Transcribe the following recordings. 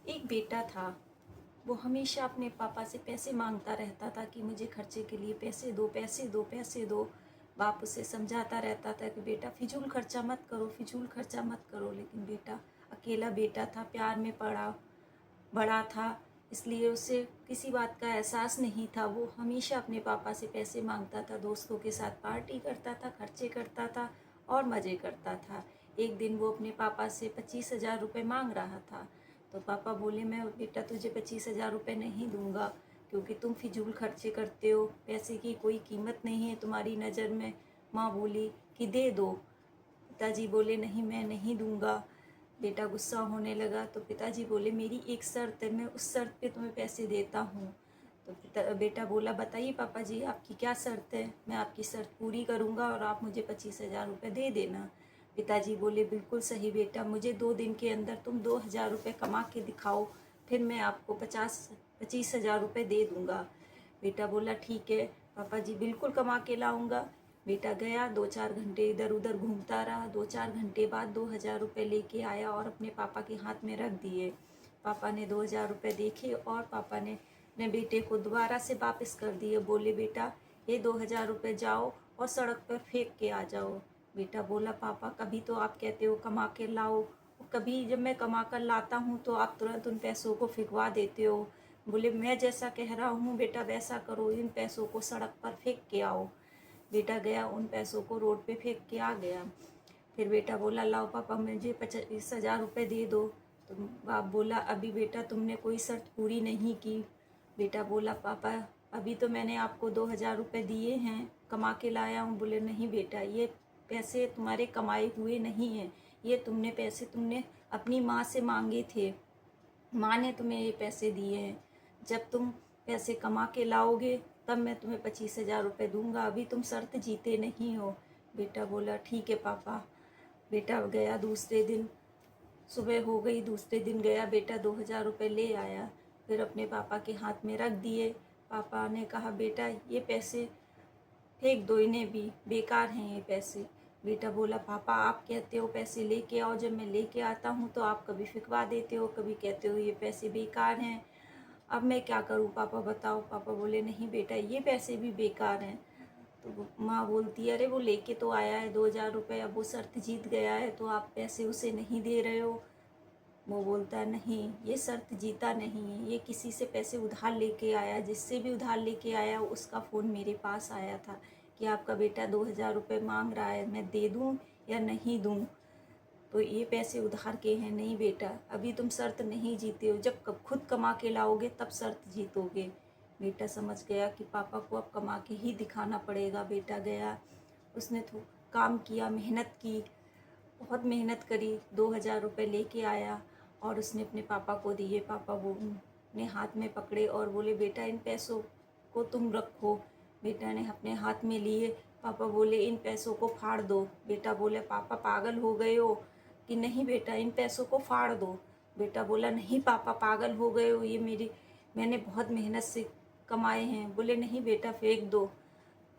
एक बेटा था, वो हमेशा अपने पापा से पैसे मांगता रहता था कि मुझे खर्चे के लिए पैसे दो, पैसे दो, पैसे दो। बाप उसे समझाता रहता था कि बेटा फिजूल खर्चा मत करो, फिजूल खर्चा मत करो। लेकिन बेटा अकेला बेटा था, प्यार में पड़ा बड़ा था, इसलिए उसे किसी बात का एहसास नहीं था। वो हमेशा अपने पापा से पैसे मांगता था, दोस्तों के साथ पार्टी करता था, खर्चे करता था और मज़े करता था। एक दिन वो अपने पापा से 25,000 रुपये मांग रहा था। तो पापा बोले, मैं बेटा तुझे 25,000 रुपये नहीं दूंगा, क्योंकि तुम फिजूल खर्चे करते हो, पैसे की कोई कीमत नहीं है तुम्हारी नज़र में। माँ बोली कि दे दो। पिताजी बोले, नहीं मैं नहीं दूंगा। बेटा गुस्सा होने लगा तो पिताजी बोले, मेरी एक शर्त है, मैं उस शर्त पे तुम्हें पैसे देता हूँ। तो बेटा बोला, बताइए पापा जी आपकी क्या शर्त है, मैं आपकी शर्त पूरी करूँगा और आप मुझे 25,000 रुपये दे देना। पिताजी बोले, बिल्कुल सही बेटा, मुझे 2 दिन के अंदर तुम 2,000 रुपये कमा के दिखाओ, फिर मैं आपको 25,000 रुपये दे दूँगा। बेटा बोला, ठीक है पापा जी, बिल्कुल कमा के लाऊँगा। बेटा गया, 2-4 घंटे इधर उधर घूमता रहा। 2-4 घंटे बाद 2,000 रुपये लेके आया और अपने पापा के हाथ में रख दिए। पापा ने 2,000 रुपये देखे और पापा ने अपने बेटे को दोबारा से वापस कर दिए। बोले, बेटा ये 2,000 रुपये जाओ और सड़क पर फेंक के आ जाओ। बेटा बोला, पापा कभी तो आप कहते हो कमा के लाओ, कभी जब मैं कमा कर लाता हूँ तो आप तुरंत उन पैसों को फेंकवा देते हो। बोले, मैं जैसा कह रहा हूँ बेटा वैसा करो, इन पैसों को सड़क पर फेंक के आओ। बेटा गया, उन पैसों को रोड पे फेंक के आ गया। फिर बेटा बोला, लाओ पापा मुझे 25,000 रुपये दे दो। तो बाप बोला, अभी बेटा तुमने कोई शर्त पूरी नहीं की। बेटा बोला, पापा अभी तो मैंने आपको 2,000 रुपये दिए हैं, कमा के लाया हूँ। बोले, नहीं बेटा, ये पैसे तुम्हारे कमाए हुए नहीं हैं, ये पैसे तुमने अपनी माँ से मांगे थे, माँ ने तुम्हें ये पैसे दिए हैं। जब तुम पैसे कमा के लाओगे तब मैं तुम्हें 25,000 रुपये दूंगा, अभी तुम शर्त जीते नहीं हो। बेटा बोला, ठीक है पापा। बेटा गया, दूसरे दिन सुबह हो गई, दूसरे दिन गया बेटा, 2,000 रुपये ले आया, फिर अपने पापा के हाथ में रख दिए। पापा ने कहा, बेटा ये पैसे फेंक दो, इन्हें भी, बेकार हैं ये पैसे। बेटा बोला, पापा आप कहते हो पैसे लेके आओ, जब मैं लेके आता हूँ तो आप कभी फेंकवा देते हो, कभी कहते हो ये पैसे बेकार हैं, अब मैं क्या करूँ पापा बताओ। पापा बोले, नहीं बेटा ये पैसे भी बेकार हैं। तो माँ बोलती है, अरे वो लेके तो आया है 2,000 रुपये, अब वो शर्त जीत गया है तो आप पैसे उसे नहीं दे रहे हो। वो बोलता है, नहीं ये शर्त जीता नहीं है, ये किसी से पैसे उधार लेके आया, जिससे भी उधार लेके आया उसका फ़ोन मेरे पास आया था कि आपका बेटा 2,000 रुपये मांग रहा है, मैं दे दूँ या नहीं दूँ। तो ये पैसे उधार के हैं, नहीं बेटा अभी तुम शर्त नहीं जीते हो, जब खुद कमा के लाओगे तब शर्त जीतोगे। बेटा समझ गया कि पापा को अब कमा के ही दिखाना पड़ेगा। बेटा गया, उसने तो काम किया, मेहनत की, बहुत मेहनत करी, 2,000 रुपये लेके आया और उसने अपने पापा को दिए। पापा वो ने हाथ में पकड़े और बोले, बेटा इन पैसों को तुम रखो। बेटा ने अपने हाथ में लिए। पापा बोले, इन पैसों को फाड़ दो। बेटा बोले, पापा पागल हो गए हो कि नहीं बेटा इन पैसों को फाड़ दो। बेटा बोला, नहीं पापा पागल हो गए हो, ये मैंने बहुत मेहनत से कमाए हैं। बोले, नहीं बेटा फेंक दो,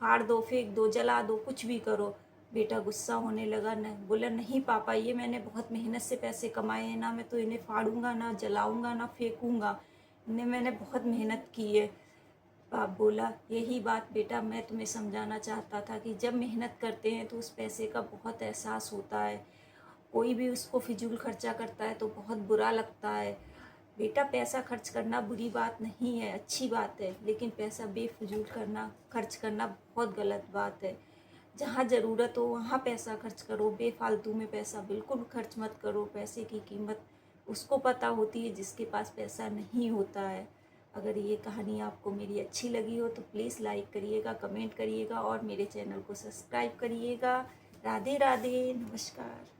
फाड़ दो, फेंक दो, जला दो, कुछ भी करो। बेटा गुस्सा होने लगा, न बोला, नहीं पापा ये मैंने बहुत मेहनत से पैसे कमाए हैं ना, मैं तो इन्हें फाड़ूंगा ना, जलाऊंगा ना, फेंकूंगा, इन्हें मैंने बहुत मेहनत की है। बाप बोला, यही बात बेटा मैं तुम्हें समझाना चाहता था कि जब मेहनत करते हैं तो उस पैसे का बहुत एहसास होता है, कोई भी उसको फिजूल खर्चा करता है तो बहुत बुरा लगता है। बेटा पैसा खर्च करना बुरी बात नहीं है, अच्छी बात है, लेकिन पैसा बेफिजूल खर्च करना बहुत गलत बात है। जहाँ ज़रूरत हो वहाँ पैसा खर्च करो, बेफालतू में पैसा बिल्कुल खर्च मत करो। पैसे की कीमत उसको पता होती है जिसके पास पैसा नहीं होता है। अगर ये कहानी आपको मेरी अच्छी लगी हो तो प्लीज़ लाइक करिएगा, कमेंट करिएगा और मेरे चैनल को सब्सक्राइब करिएगा। राधे राधे, नमस्कार।